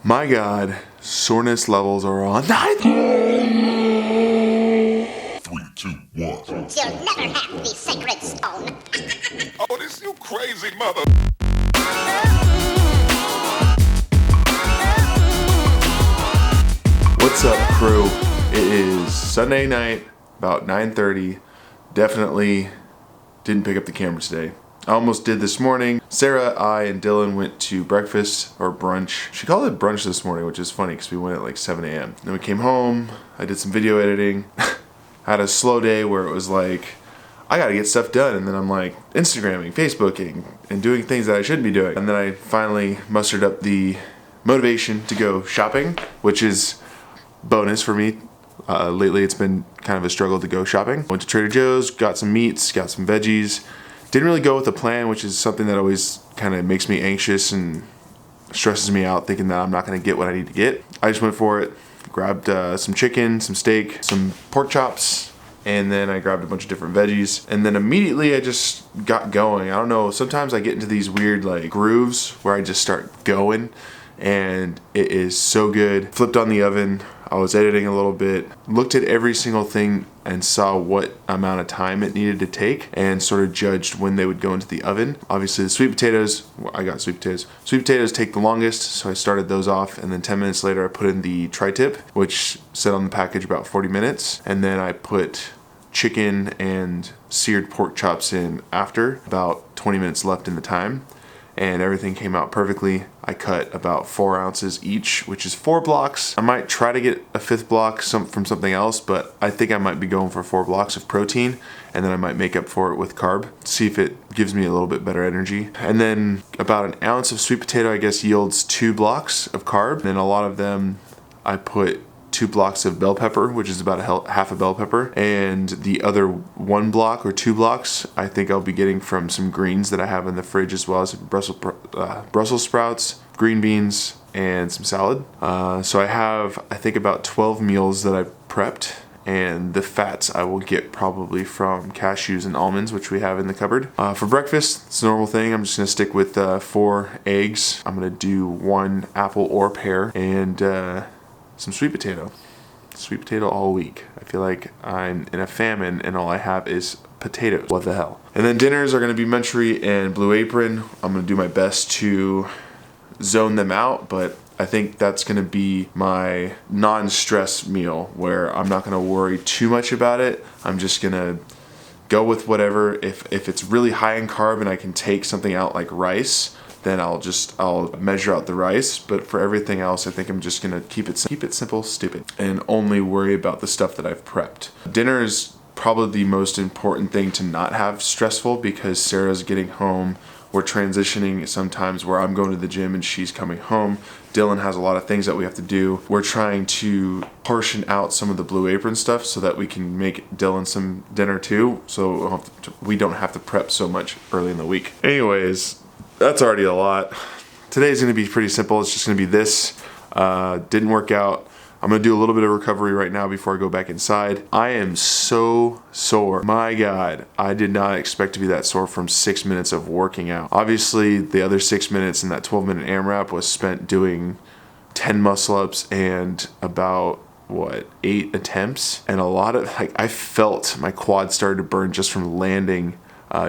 My God, soreness levels are on 9. 3, 2, 1. You'll never have the sacred stone. Oh, this you crazy mother. What's up, crew? It is Sunday night, about 9:30. Definitely didn't pick up the camera today. I almost did this morning. Sarah, I, and Dylan went to breakfast or brunch. She called it brunch this morning, which is funny because we went at like 7 a.m. Then we came home. I did some video editing. I had a slow day where it was like, I gotta get stuff done. And then I'm like Instagramming, Facebooking, and doing things that I shouldn't be doing. And then I finally mustered up the motivation to go shopping, which is bonus for me. Lately it's been kind of a struggle to go shopping. Went to Trader Joe's, got some meats, got some veggies. Didn't really go with a plan, which is something that always kind of makes me anxious and stresses me out, thinking that I'm not going to get what I need to get. I just went for it, grabbed some chicken, some steak, some pork chops, and then I grabbed a bunch of different veggies. And then immediately I just got going. I don't know, sometimes I get into these weird like grooves where I just start going, and it is so good. Flipped on the oven. I was editing a little bit, looked at every single thing and saw what amount of time it needed to take and sort of judged when they would go into the oven. Obviously the sweet potatoes, I got sweet potatoes. Sweet potatoes take the longest, so I started those off, and then 10 minutes later I put in the tri-tip, which said on the package about 40 minutes. And then I put chicken and seared pork chops in after, about 20 minutes left in the time. And everything came out perfectly. I cut about 4 ounces each, which is 4 blocks. I might try to get a 5th block from something else, but I think I might be going for 4 blocks of protein, and then I might make up for it with carb, see if it gives me a little bit better energy. And then about an ounce of sweet potato, I guess, yields 2 blocks of carb. And then a lot of them, I put 2 blocks of bell pepper, which is about half a bell pepper, and the other 1 block or 2 blocks I think I'll be getting from some greens that I have in the fridge, as well as Brussels sprouts, green beans, and some salad. So I have, I think, about 12 meals that I've prepped, and the fats I will get probably from cashews and almonds, which we have in the cupboard. For breakfast, it's a normal thing. I'm just gonna stick with 4 eggs. I'm gonna do 1 apple or pear, and some sweet potato. Sweet potato all week. I feel like I'm in a famine and all I have is potatoes. What the hell? And then dinners are gonna be Munchery and Blue Apron. I'm gonna do my best to zone them out, but I think that's gonna be my non-stress meal where I'm not gonna worry too much about it. I'm just gonna go with whatever. If it's really high in carb and I can take something out like rice, then I'll measure out the rice. But for everything else, I think I'm just gonna keep it simple, stupid, and only worry about the stuff that I've prepped. Dinner is probably the most important thing to not have stressful, because Sarah's getting home. We're transitioning sometimes where I'm going to the gym and she's coming home. Dylan has a lot of things that we have to do. We're trying to portion out some of the Blue Apron stuff so that we can make Dylan some dinner too, so we don't have to prep so much early in the week. Anyways, that's already a lot. Today's gonna be pretty simple. It's just gonna be this. Didn't work out. I'm gonna do a little bit of recovery right now before I go back inside. I am so sore. My God, I did not expect to be that sore from 6 minutes of working out. Obviously, the other 6 minutes in that 12-minute AMRAP was spent doing 10 muscle ups and about 8 attempts. And a lot of, I felt my quad started to burn just from landing,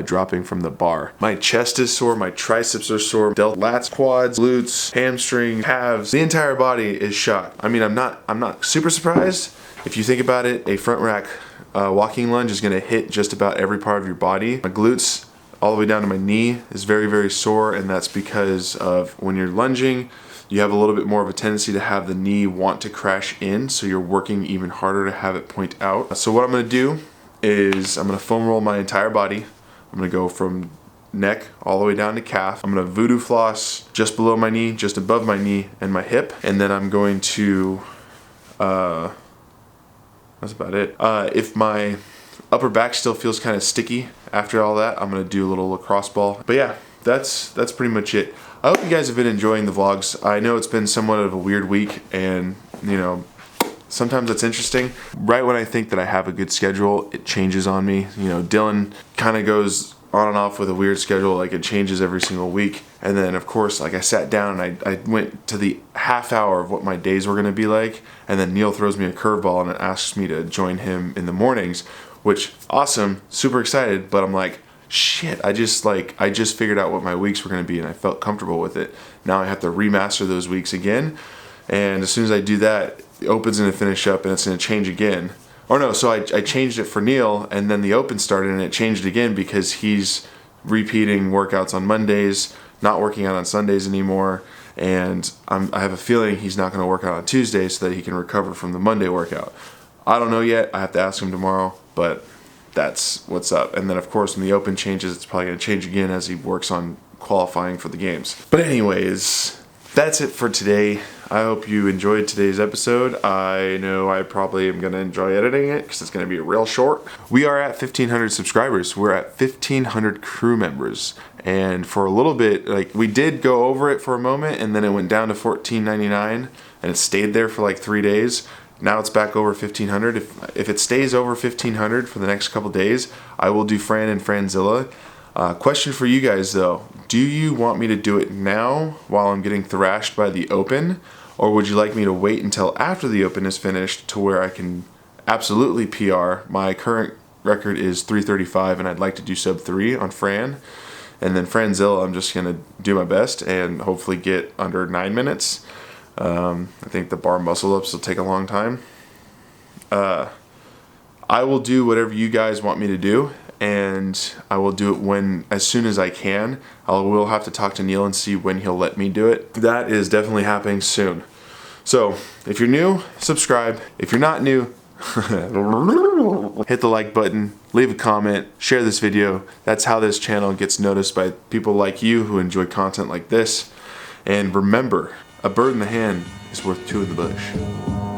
dropping from the bar. My chest is sore, my triceps are sore, lats, quads, glutes, hamstring, calves. The entire body is shot. I mean, I'm not super surprised. If you think about it, a front rack walking lunge is gonna hit just about every part of your body. My glutes all the way down to my knee is very, very sore, and that's because of when you're lunging, you have a little bit more of a tendency to have the knee want to crash in, so you're working even harder to have it point out. So what I'm gonna do is I'm gonna foam roll my entire body. I'm gonna go from neck all the way down to calf. I'm gonna voodoo floss just below my knee, just above my knee and my hip. And then I'm going to, that's about it. If my upper back still feels kind of sticky after all that, I'm gonna do a little lacrosse ball. But yeah, that's pretty much it. I hope you guys have been enjoying the vlogs. I know it's been somewhat of a weird week, and you know, sometimes it's interesting. Right when I think that I have a good schedule, it changes on me. You know, Dylan kind of goes on and off with a weird schedule, like it changes every single week. And then of course, like I sat down and I went to the half hour of what my days were gonna be like, and then Neil throws me a curveball and asks me to join him in the mornings, which awesome, super excited, but I'm like, shit, I just figured out what my weeks were gonna be and I felt comfortable with it. Now I have to remaster those weeks again, and as soon as I do that, the Open's gonna finish up and it's gonna change again. Or no, so I changed it for Neil, and then the Open started and it changed again because he's repeating workouts on Mondays, not working out on Sundays anymore, and I have a feeling he's not going to work out on Tuesdays so that he can recover from the Monday workout. I don't know yet. I have to ask him tomorrow, but that's what's up. And then of course when the Open changes, it's probably going to change again as he works on qualifying for the games. But anyways, that's it for today. I hope you enjoyed today's episode. I know I probably am going to enjoy editing it because it's going to be real short. We are at 1,500 subscribers. We're at 1,500 crew members. And for a little bit, like we did go over it for a moment, and then it went down to $14.99, and it stayed there for like 3 days. Now it's back over 1,500. If it stays over 1,500 for the next couple days, I will do Fran and Franzilla. Question for you guys though. Do you want me to do it now while I'm getting thrashed by the Open? Or would you like me to wait until after the Open is finished to where I can absolutely PR? My current record is 3:35 and I'd like to do sub 3 on Fran. And then Franzilla, I'm just going to do my best and hopefully get under 9 minutes. I think the bar muscle ups will take a long time. I will do whatever you guys want me to do, and I will do it as soon as I can. I will have to talk to Neil and see when he'll let me do it. That is definitely happening soon. So if you're new, subscribe. If you're not new, hit the like button, leave a comment, share this video. That's how this channel gets noticed by people like you who enjoy content like this. And remember, a bird in the hand is worth two in the bush.